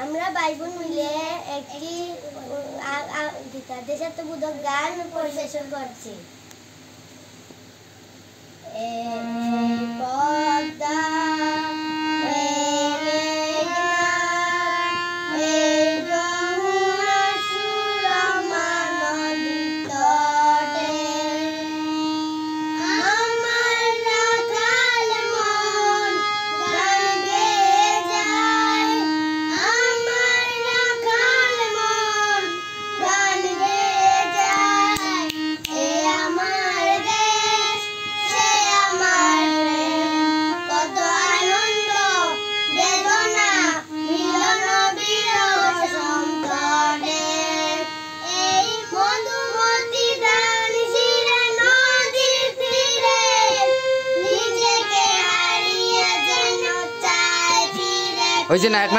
আমরা ভাই বোন মিলে একটি দেশাত্মবোধক গান পরিবেশন করছি। ওই যে নায়ক